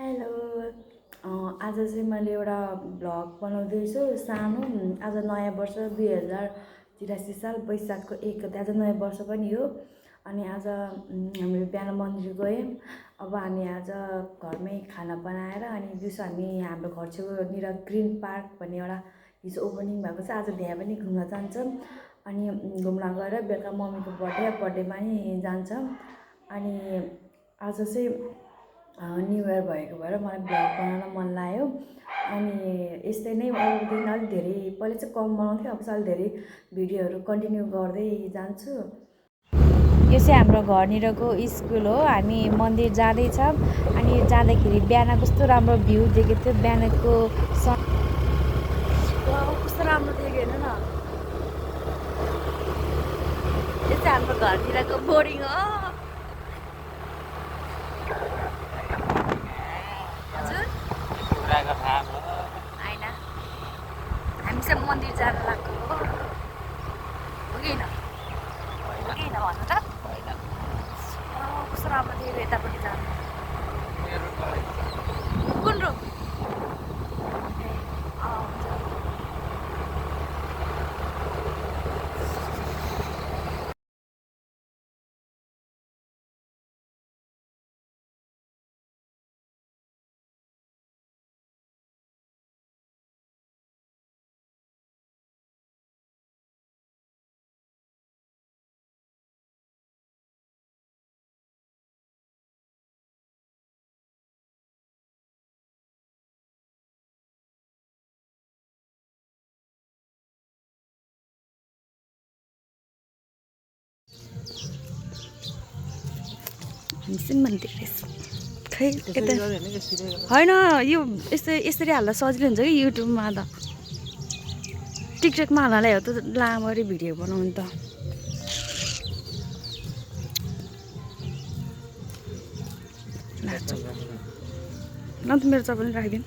Hello. आज चाहिँ मैले एउटा भ्लग बनाउँदैछु सानो। आज नयाँ वर्ष 2083 साल वैशाखको 1 गते आज नयाँ वर्ष पनि हो। अनि आज हामी बिहान मन्दिर गयौँ। अब हामी आज घरमै खाना बनाएर अनि दिउँसो हामी हाम्रो घर छेउनिर ग्रिन पार्क भन्ने एउटा हिजो ओपनिङ भएको छ। आज त्यहाँ पनि घुम्न जान्छौँ। अनि घुम्न गएर बेलुका मम्मीको बर्थडेमा नि जान्छौँ। अनि आज चाहिँ न्यु इयर भएको भएर मलाई भ्लग बनाउन मन लाग्यो। अनि यस्तै नै अरूदेखि अलिक धेरै पहिला चाहिँ कम बनाउँथेँ, अब चाहिँ अलिक धेरै भिडियोहरू कन्टिन्यू गर्दै जान्छु। यो चाहिँ हाम्रो घरनिरको स्कुल हो। हामी मन्दिर जाँदैछौँ। अनि जाँदाखेरि बिहान कस्तो राम्रो भ्यू देखेको थियो। बिहानको कस्तो राम्रो देख्यो हेर्नु न। यो चाहिँ हाम्रो घरनिरको बोर्डिङ हो। होइन, हामी चाहिँ मन्दिर जान लाग्यो हो कि होइन? भन्नु त कस्तो राम्रो देखेको यतापट्टि जानु। कुन रुम? मन्दिर खै यता होइन, यो यसरी हाल्दा सजिलो हुन्छ कि युट्युबमा त। टिकटकमा हाल्नलाई हो त लामरी भिडियो बनाउनु त। न त मेरो चप्पल राखिदिनु।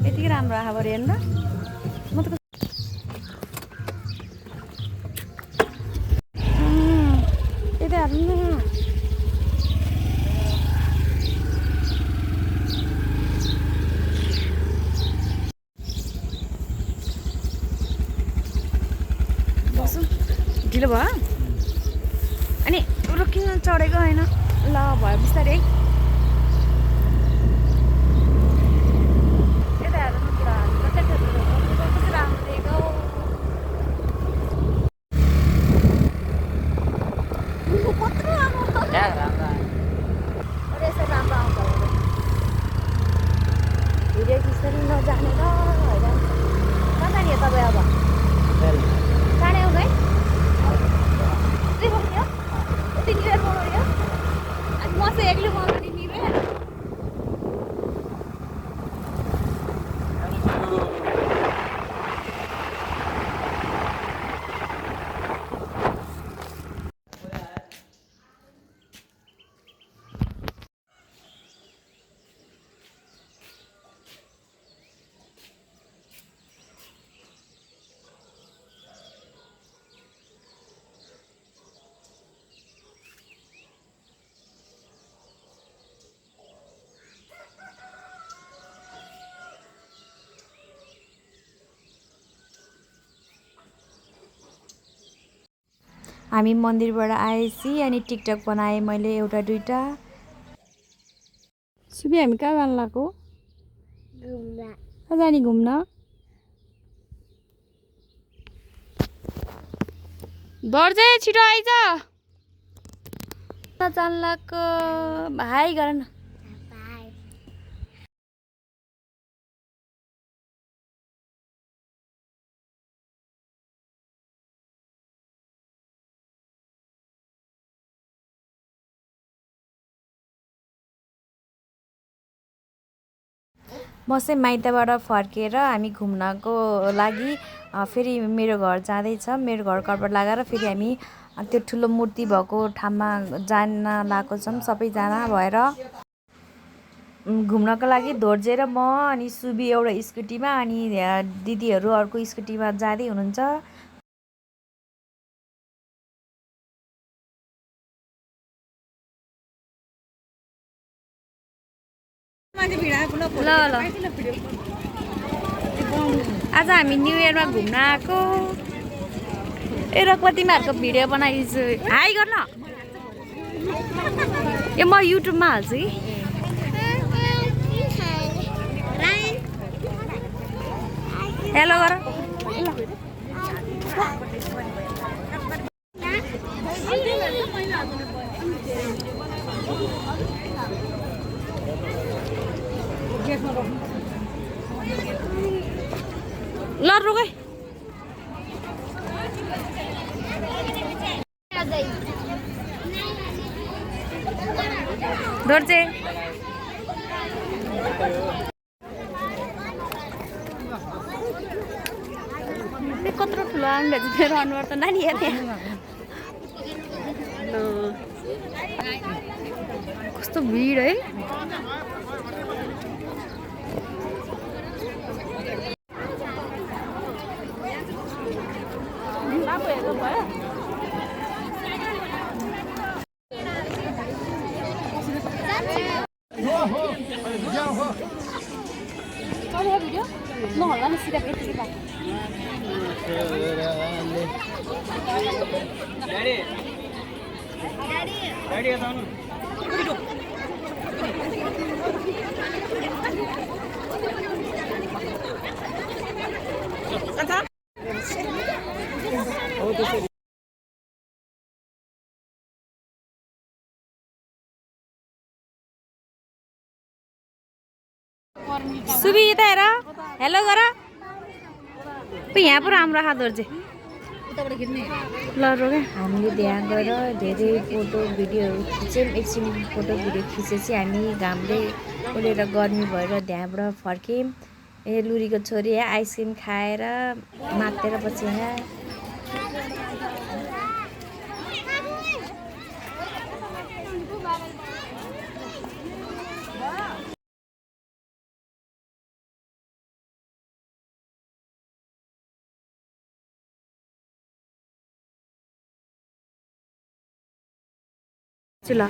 यतिकै राम्रो आँखा पऱ्यो हेर्नु न। म त यता हेर्नु न। बसौँ, ढिलो भयो। अनि किन चढेको होइन? ल भयो बिस्तारै है। भिडियो खिच्दै नजाने र हैरान। कहाँ जाने हो तपाईँ अब? चाँडै आउनु है। यति बस्ने हो? यति निर बनाउने हो? अनि म चाहिँ एक्लै बनाउने निर। हामी मन्दिरबाट आएपछि अनि टिकटक बनाएँ मैले एउटा दुईटा। सुबी हामी कहाँ जानु लाग्यो? कहाँ जाने घुम्न? दर्जे छिटो आइज। जानु लाग्यो भाइ गर न। म चाहिँ माइतबाट फर्केर हामी घुम्नको लागि फेरि मेरो घर जाँदैछ। मेरो घर करबाट लागेर फेरि हामी त्यो ठुलो मूर्ति भएको ठाउँमा जान लागेको छौँ सबैजना भएर घुम्नको लागि। दोर्जे र म अनि सुबी एउटा स्कुटीमा अनि दिदीहरू अर्को स्कुटीमा जाँदै हुनुहुन्छ। ल ल आज हामी न्यु इयरमा घुम्न आएको। ए रकवा तिमीहरूको भिडियो बनाइदिन्छु। हाई गर्न ए म युट्युबमा हाल्छु कि। हेलो गर। ल रुक है। दोर्जे कत्रो ठुलो आउँदा चाहिँ मेरो अनुहार त नानी हेर्ने कस्तो भिड है। सुबी यता हेर। हेलो गर। यहाँ पो राम्रो हात दोर्जे। ल रोग हामीले त्यहाँ गएर धेरै फोटो भिडियोहरू खिच्यौँ। एकछिन फोटो भिडियो खिचेपछि हामी घामले ओलेर गर्मी भएर त्यहाँबाट फर्क्यौँ। ए लुरीको छोरी यहाँ आइसक्रिम खाएर मातेर पछि यहाँ ल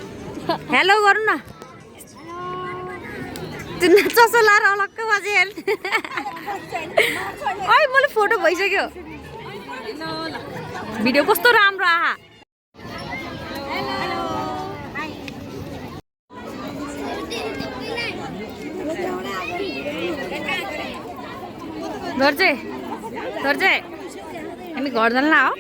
हेलो गरौँ न। चसो लाएर अलग्ग बाजे है मैले फोटो भइसक्यो। भिडियो कस्तो राम्रो आहा। दोर्जे दोर्जे हामी घर जान्ला हो।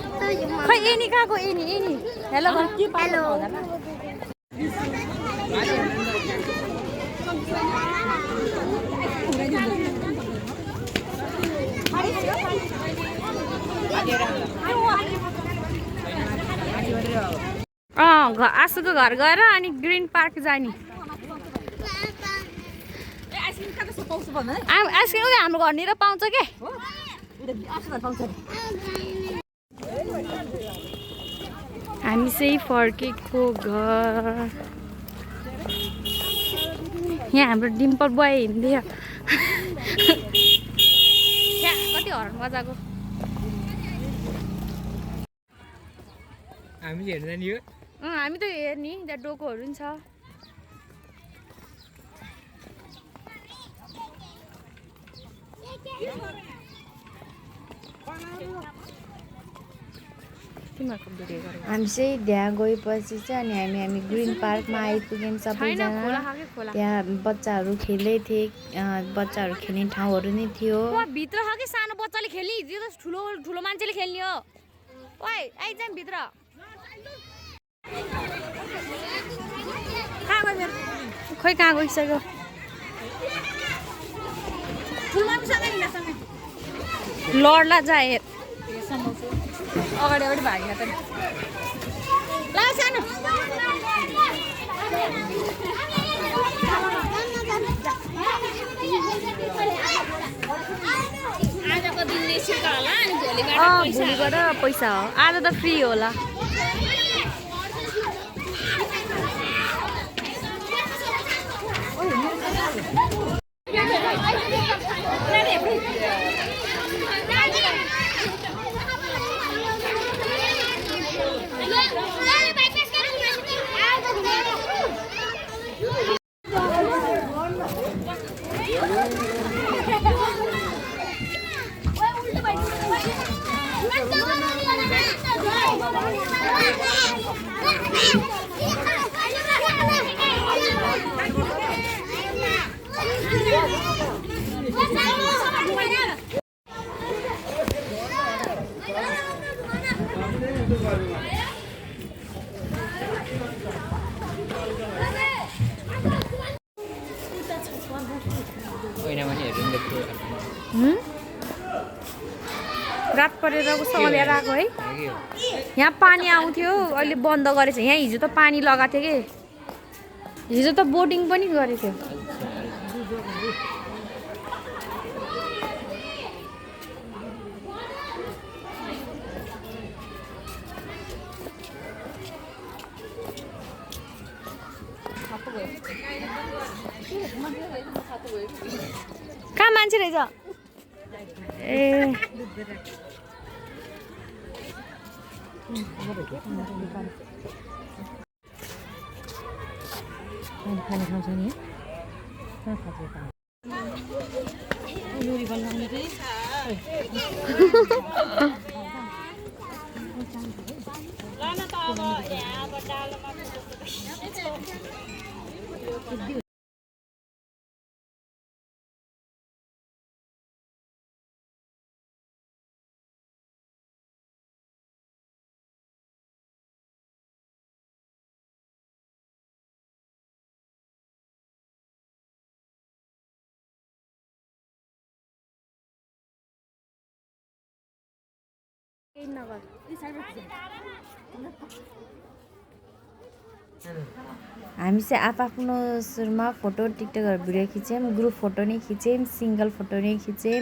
खै एनी कहाँको एनी एनी हेलो हेलो आँसुको घर गएर अनि ग्रिन पार्क जाने। आइसक्रिम हाम्रो घरनिर पाउँछ के। हामी चाहिँ फर्केको घर। यहाँ हाम्रो डिम्पल बोय हिँड्दै कति हर्न बजाएको। हामी हेर्न जाने हो हामी त हेर्ने त्यहाँ डोकोहरू नि छ हामी चाहिँ त्यहाँ गएपछि चाहिँ अनि हामी ग्रिन पार्कमा आइपुग्यौँ सबैजना त्यहाँ बच्चाहरू खेल्दै थिए बच्चाहरू खेल्ने ठाउँहरू नै थियो भित्र छ कि सानो बच्चाले खेल्ने त्यो त ठुलो ठुलो मान्छेले खेल्ने हो ओइ आइज भित्र खोइ कहाँ गइसक्यो लड्ला जाए अगाडि अगाडि भागेन त ल सानो आजको दिन निस्किन्छ होला अनि भोलिबाट पैसा हो आज त फ्री होला रात परेर कस्तो ल्याएर आएको है यहाँ पानी आउँथ्यो अहिले बन्द गरेछ यहाँ हिजो त पानी लगाएको थियो कि हिजो त बोटिङ पनि गरेको थियो कहाँ मान्छे रहेछ ए खाने खान्छ नि हामी चाहिँ आफ्नो सुरुमा फोटो टिकटकहरू भिडियो खिच्यौँ ग्रुप फोटो नै खिच्यौँ सिङ्गल फोटो नै खिच्यौँ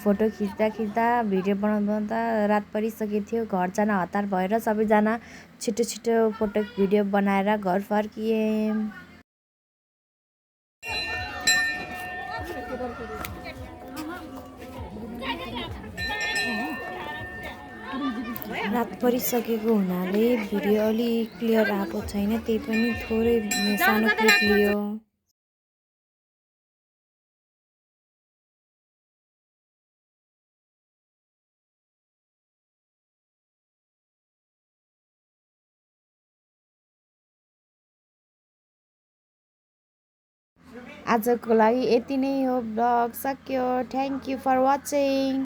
फोटो खिच्दा भिडियो बनाउँदा रात परिसकेको थियो घर जान हतार भएर सबैजना छिटो छिटो फोटो भिडियो बनाएर घर फर्कियौँ रात परिसकेको हुनाले भिडियो अलि क्लियर आएको छैन त्यही पनि थोरै सानो क्लिप लियो आजको लागि यति नै हो ब्लग सक्यो थ्याङ्क यू फर वाचिङ